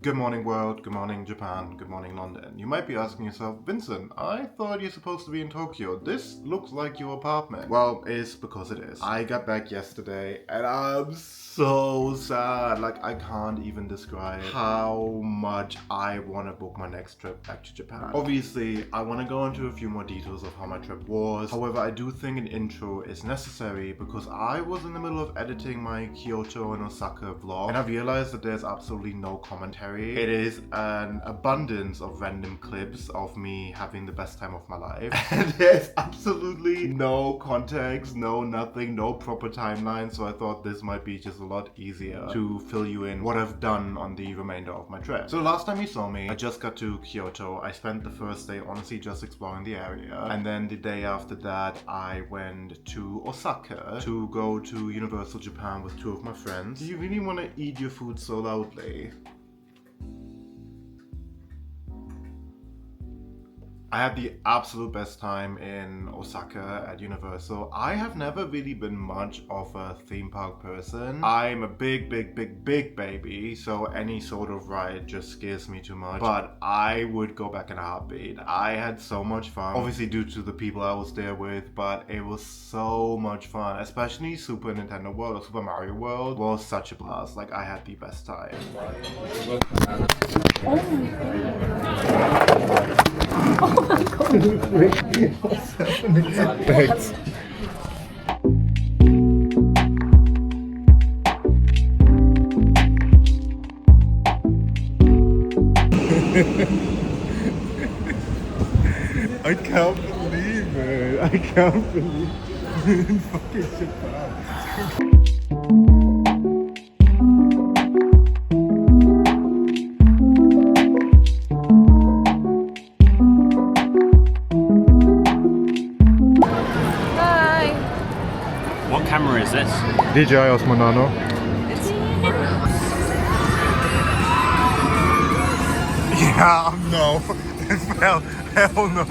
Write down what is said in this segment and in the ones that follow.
Good morning world, good morning Japan, good morning London. You might be asking yourself, Vincent, I thought you're supposed to be in Tokyo. This looks like your apartment. Well, it's because it is. I got back yesterday and I'm so sad. Like, I can't even describe how much I want to book my next trip back to Japan. Obviously, I want to go into a few more details of how my trip was. However, I do think an intro is necessary because I was in the middle of editing my Kyoto and Osaka vlog and I realized that there's absolutely no commentary. It is an abundance of random clips of me having the best time of my life. And there's absolutely no context, no nothing, no proper timeline. So I thought this might be just a lot easier to fill you in what I've done on the remainder of my trip. So the last time you saw me, I just got to Kyoto. I spent the first day honestly just exploring the area. And then the day after that, I went to Osaka to go to Universal Japan with two of my friends. Do you really want to eat your food so loudly? I had the absolute best time in Osaka at Universal. I have never really been much of a theme park person. I'm a big baby, so any sort of ride just scares me too much. But I would go back in a heartbeat. I had so much fun, obviously due to the people I was there with, but it was so much fun. Especially Super Nintendo World or Super Mario World was such a blast. Like, I had the best time. Oh my god. What's happening? What? I can't believe it. I can't believe it. In fucking Japan. What camera is this? DJI Osmo Nano. Yeah, no. Hell no.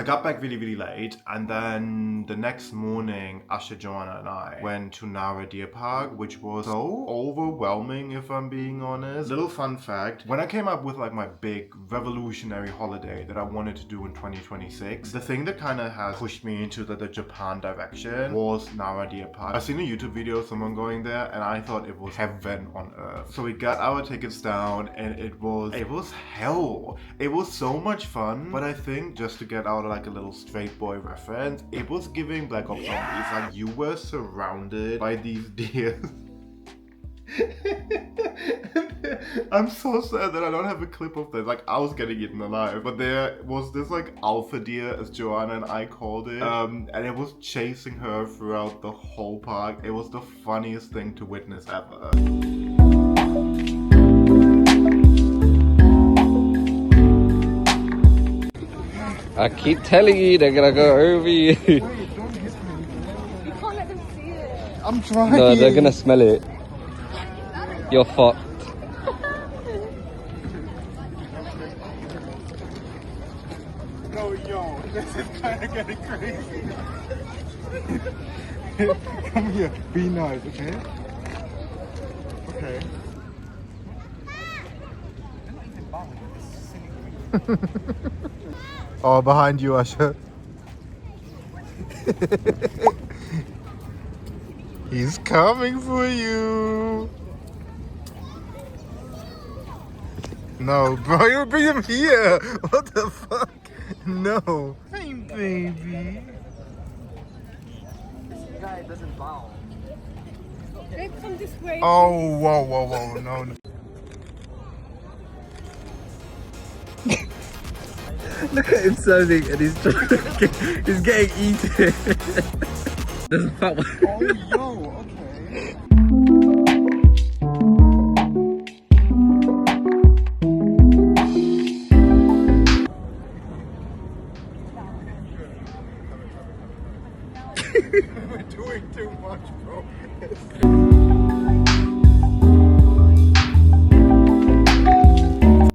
Got back really late, and then the next morning Asha, Joanna and I went to Nara Deer Park, which was so overwhelming if I'm being honest. Little fun fact, when I came up with like my big revolutionary holiday that I wanted to do in 2026, the thing that kind of has pushed me into the Japan direction was Nara Deer Park. I've seen a YouTube video of someone going there and I thought it was heaven on earth. So we got our tickets down and it was hell. It was so much fun, but I think just to get out like a little straight boy reference, it was giving Black Ops Zombies. Like, you were surrounded by these deer. I'm so sad that I don't have a clip of this. Like, I was getting eaten alive, but there was this like alpha deer, as Joanna and I called it, and it was chasing her throughout the whole park. It was the funniest thing to witness ever. I keep telling you, they're gonna go over you. Wait, don't hit me. You can't let them see it. I'm trying. No, they're gonna smell it. You're fucked. No, yo, this is kind of getting crazy. Come here, be nice, okay? Okay. Oh, behind you, Asha. He's coming for you. No, bro, you bring him here. What the fuck? No. Hey, baby. This guy doesn't bow. Let's come this way. Oh, whoa, no. Look at him standing and he's he's getting eaten. There's a fat one. Oh, yo, okay. We're doing too much, bro.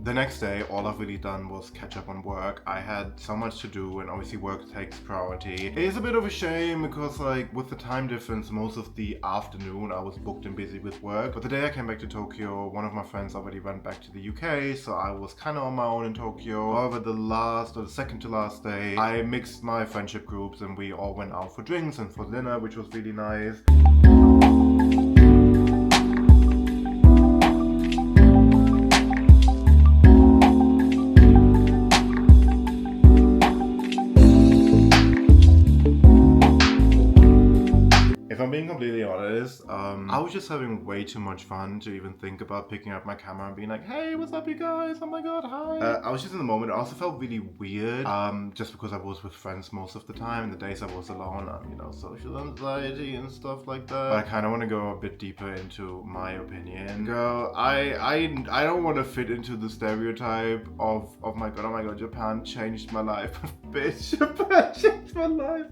The next day, all I've really done was catch up on work. I had so much to do, and obviously work takes priority. It is a bit of a shame because, like, with the time difference, most of the afternoon I was booked and busy with work. But the day I came back to Tokyo, one of my friends already went back to the UK, so I was kind of on my own in Tokyo. However, the second to last day, I mixed my friendship groups and we all went out for drinks and for dinner, which was really nice. If I'm being completely honest, I was just having way too much fun to even think about picking up my camera and being like, hey, what's up you guys? Oh my god, hi. I was just in the moment. It also felt really weird, just because I was with friends most of the time. And the days I was alone, you know, social anxiety and stuff like that. But I kind of want to go a bit deeper into my opinion. Girl, I don't want to fit into the stereotype of oh my god, Japan changed my life. Bitch, Japan changed my life.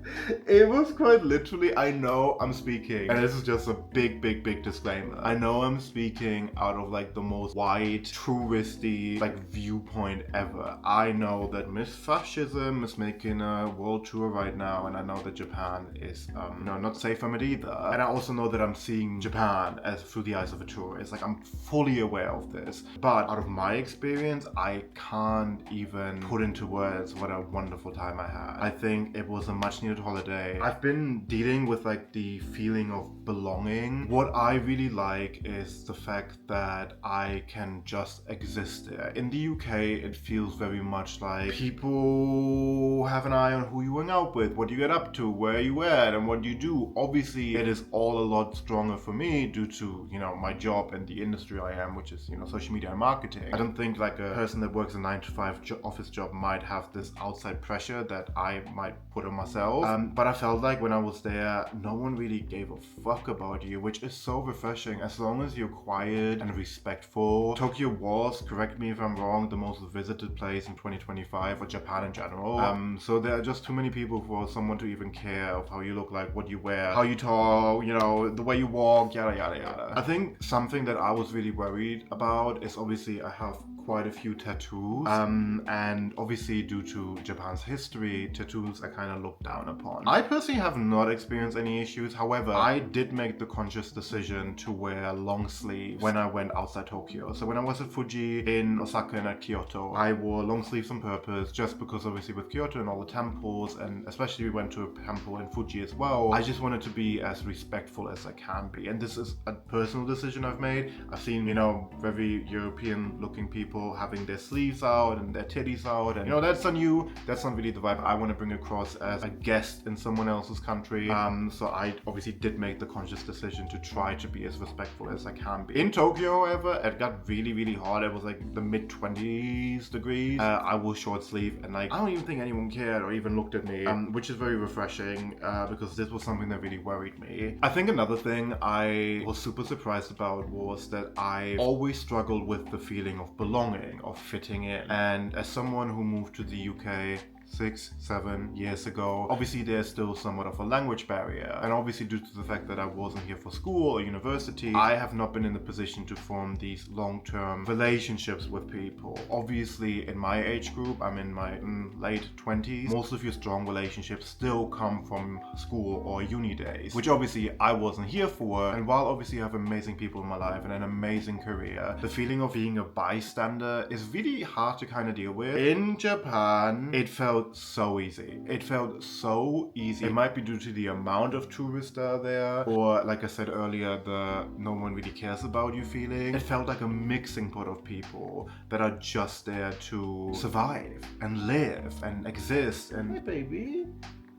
It was quite literally, I know I'm speaking, and this is just a big disclaimer. I know I'm speaking out of like the most white, touristy like viewpoint ever. I know that Miss Fascism is making a world tour right now, and I know that Japan is not safe from it either. And I also know that I'm seeing Japan as through the eyes of a tourist. Like, I'm fully aware of this. But out of my experience, I can't even put into words what a wonderful time I had. I think it was a much needed holiday. I've been dealing with like the feeling of belonging. What I really like is the fact that I can just exist there. In the UK, it feels very much like people have an eye on who you hang out with, what you get up to, where you at, and what you do. Obviously, it is all a lot stronger for me due to, you know, my job and the industry I am, which is, you know, social media and marketing. I don't think like a person that works a 9-to-5 office job might have this outside pressure that I might put on myself. But I felt like when I was there, no one really gave a fuck about you, which is so refreshing as long as you're quiet and respectful. Tokyo was, correct me if I'm wrong, the most visited place in 2025 for Japan in general. So there are just too many people for someone to even care of how you look like, what you wear, how you talk, you know, the way you walk, yada yada yada. I think something that I was really worried about is obviously I have quite a few tattoos, and obviously due to Japan's history, tattoos are kind of looked down upon. I personally have not experienced any issues. However, I did make the conscious decision to wear long sleeves when I went outside Tokyo. So when I was at Fuji, in Osaka, and at Kyoto, I wore long sleeves on purpose, just because obviously with Kyoto and all the temples, and especially we went to a temple in Fuji as well, I just wanted to be as respectful as I can be. And this is a personal decision I've made. I've seen, you know, very European looking people having their sleeves out and their titties out, and you know, that's on you. That's not really the vibe I want to bring across as a guest in someone else's country. So I obviously did make the conscious decision to try to be as respectful as I can be. In Tokyo, however, it got really hot. It was like the mid-20s degrees. I wore short sleeve, and like I don't even think anyone cared or even looked at me, which is very refreshing, because this was something that really worried me. I think another thing I was super surprised about was that I always struggled with the feeling of belonging, of fitting in. And as someone who moved to the UK 6-7 years ago, obviously there's still somewhat of a language barrier, and obviously due to the fact that I wasn't here for school or university, I have not been in the position to form these long-term relationships with people. Obviously in my age group, I'm in my late 20s, most of your strong relationships still come from school or uni days, which obviously I wasn't here for. And while obviously I have amazing people in my life and an amazing career, the feeling of being a bystander is really hard to kind of deal with. In Japan, it felt so easy. It felt so easy. It might be due to the amount of tourists that are there, or like I said earlier, the no one really cares about you feeling. It felt like a mixing pot of people that are just there to survive and live and exist. And hey baby,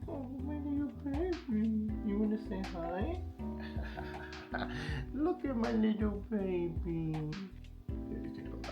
oh, where are you baby? You wanna say hi? Look at my little baby.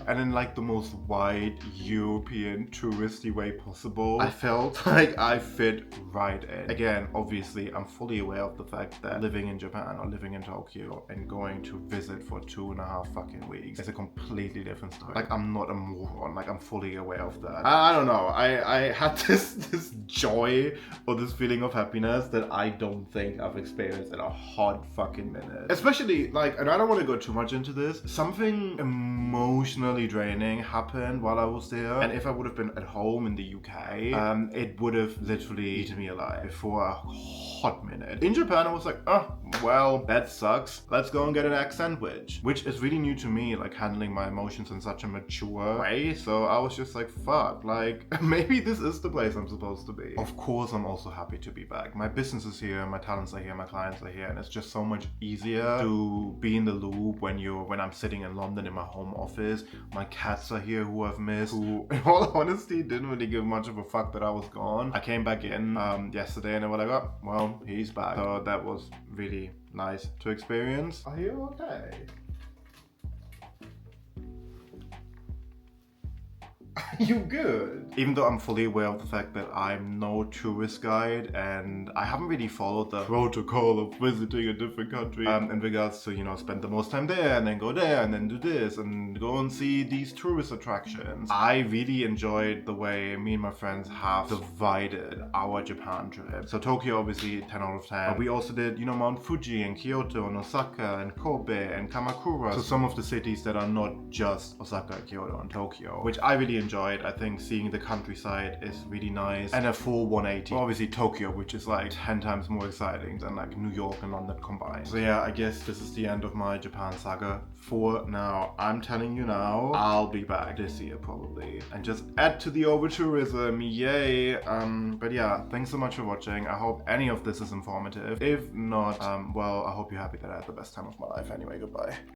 And in like the most wide European touristy way possible, I felt like I fit right in. Again, obviously, I'm fully aware of the fact that living in Japan or living in Tokyo and going to visit for 2.5 fucking weeks is a completely different story. Like, I'm not a moron. Like, I'm fully aware of that. I don't know. I had this joy or this feeling of happiness that I don't think I've experienced in a hot fucking minute. Especially, like, and I don't want to go too much into this, something emotionally draining happened while I was there, and if I would have been at home in the UK, it would have literally eaten me alive for a hot minute. In Japan, I was like, oh, well, that sucks. Let's go and get an egg sandwich, which is really new to me, like handling my emotions in such a mature way. So I was just like, fuck, like maybe this is the place I'm supposed to be. Of course, I'm also happy to be back. My business is here, my talents are here, my clients are here, and it's just so much easier to be in the loop when I'm sitting in London in my home office. My cats are here who I've missed, who in all honesty didn't really give much of a fuck that I was gone. I came back in yesterday and they were like, oh, well, he's back. So that was really nice to experience. Are you okay? You good? Even though I'm fully aware of the fact that I'm no tourist guide and I haven't really followed the protocol of visiting a different country in regards to, you know, spend the most time there and then go there and then do this and go and see these tourist attractions. I really enjoyed the way me and my friends have divided our Japan trip. So Tokyo, obviously 10 out of 10. But we also did, you know, Mount Fuji and Kyoto and Osaka and Kobe and Kamakura. So some of the cities that are not just Osaka, Kyoto and Tokyo, which I really enjoyed. I think seeing the countryside is really nice, and a full 180. Obviously Tokyo, which is like 10 times more exciting than like New York and London combined. So yeah, I guess this is the end of my Japan saga for now. I'm telling you now, I'll be back this year probably and just add to the over tourism, yay. But yeah, thanks so much for watching. I hope any of this is informative. If not, well, I hope you're happy that I had the best time of my life anyway. Goodbye.